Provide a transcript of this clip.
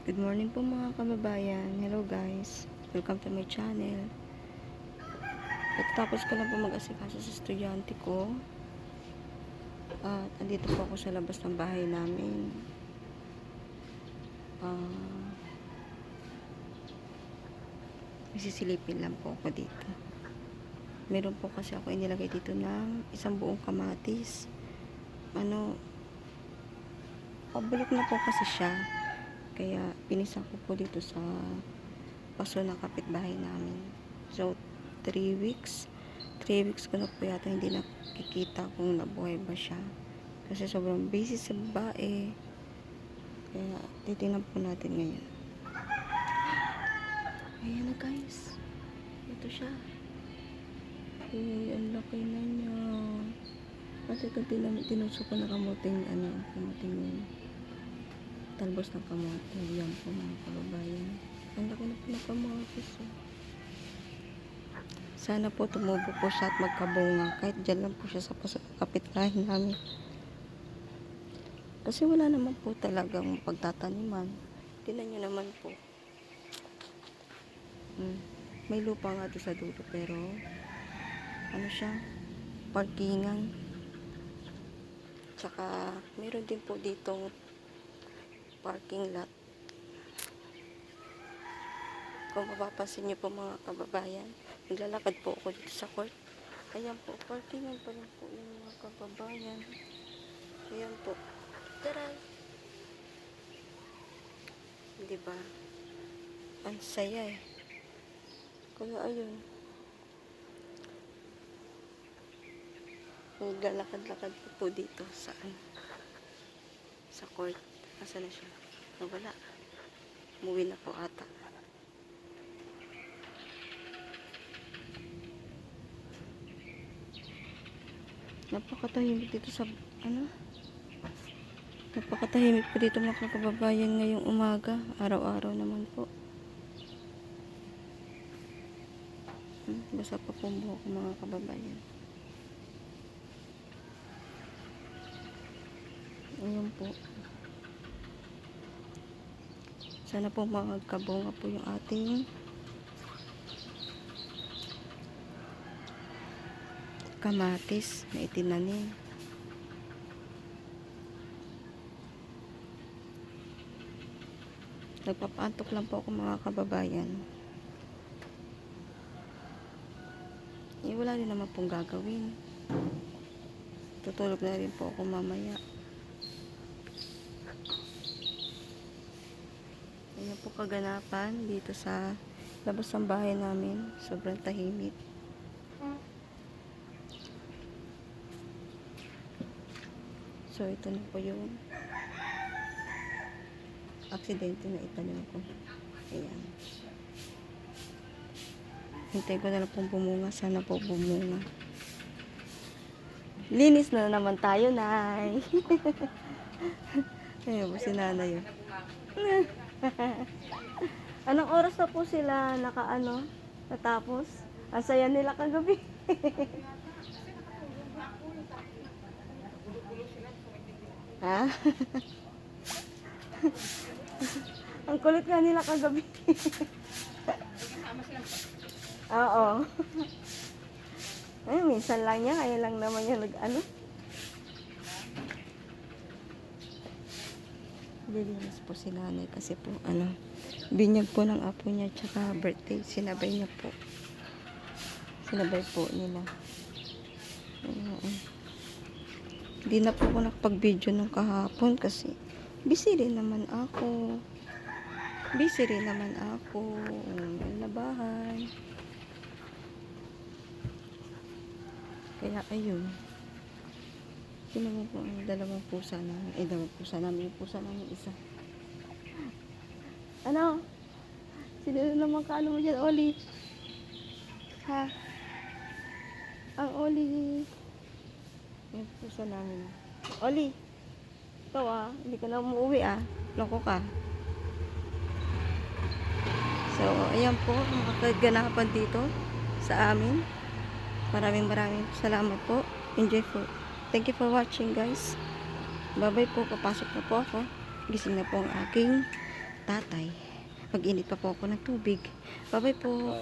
Good morning po mga kababayan. Hello guys. Welcome to my channel. Pagkatapos ko lang po mag-asikaso sa estudyante ko. At andito po ako sa labas ng bahay namin. Sisilipin lang po ako dito. Meron po kasi ako inilagay dito ng isang buong kamatis. Pabalik na po kasi siya. Kaya pinisa ko po dito sa paso ng kapitbahay namin. So 3 weeks ko na po yata hindi nakikita kung nabuhay ba siya, kasi sobrang busy sa babae. Kaya titingnan po natin ngayon. Ayan na guys, ito siya. Ang laki na niya. Kasi ito tinusok ko na kamuting kamuting talbos ng kamote. Yan po mga kababayan, ang laki na po ng kamote. Sana po tumubo po siya at magkabunga. Kahit dyan lang po siya sa kapitbahay namin. Kasi wala naman po talagang pagtataniman. Tingnan nyo naman po. May lupa nga doon sa dulo, pero siya, parkingan. Tsaka meron din po ditong parking lot. Kung mapapansin nyo po mga kababayan, naglalakad po ako dito sa court. Ayan po, parkingan pa rin po yung mga kababayan. Ayan po. Taray! Diba? Ang saya eh. Kaya ayun. Naglalakad-lakad po dito sa court. Asa na siya? Nawala. Umuwi na po ata. Napakatahimik dito sa napakatahimik po dito mga kababayan ngayong umaga. Araw-araw naman po. Basa pa po buhok mga kababayan. Ayan po. Sana po magkabunga po yung ating kamatis na itinanim. Nagpapaantok lang po ako mga kababayan. Wala rin naman pong gagawin. Tutulog na rin po ako mamaya. Ayan po kaganapan dito sa labas ng bahay namin. Sobrang tahimik. So ito na po yung aksidente na itanim ko. Ayan. Hintay ko na lang pong bumunga. Sana po bumunga. Linis na naman tayo, Nay. Ayan po si Nanay. Anong oras na po sila natapos? Ang saya nila kagabi. Ha? Ang kulit nga nila kagabi. Oo. Ay, minsan lang niya, kaya lang naman niya Lilinis po si Nanay kasi po binyag po ng apo niya tsaka birthday, sinabay niya po. Sinabay po nila. Hindi na po ako nakapag-video ng kahapon kasi busy rin naman ako. Labahan. Kaya ayun. Sino po ang dalawang pusa namin? Yung pusa namin isa. Sino naman mo dyan, Oli? Ha? Ang Oli. Yung pusa namin. Oli! Ikaw hindi ka na umuwi Loko ka. So, ayan po, makakaganapan dito sa amin. Maraming salamat po. Enjoy po. Thank you for watching guys. Bye bye po. Papasok na po ako. Gising na po ang aking tatay. Mag-init pa po ako ng tubig. Bye-bye po.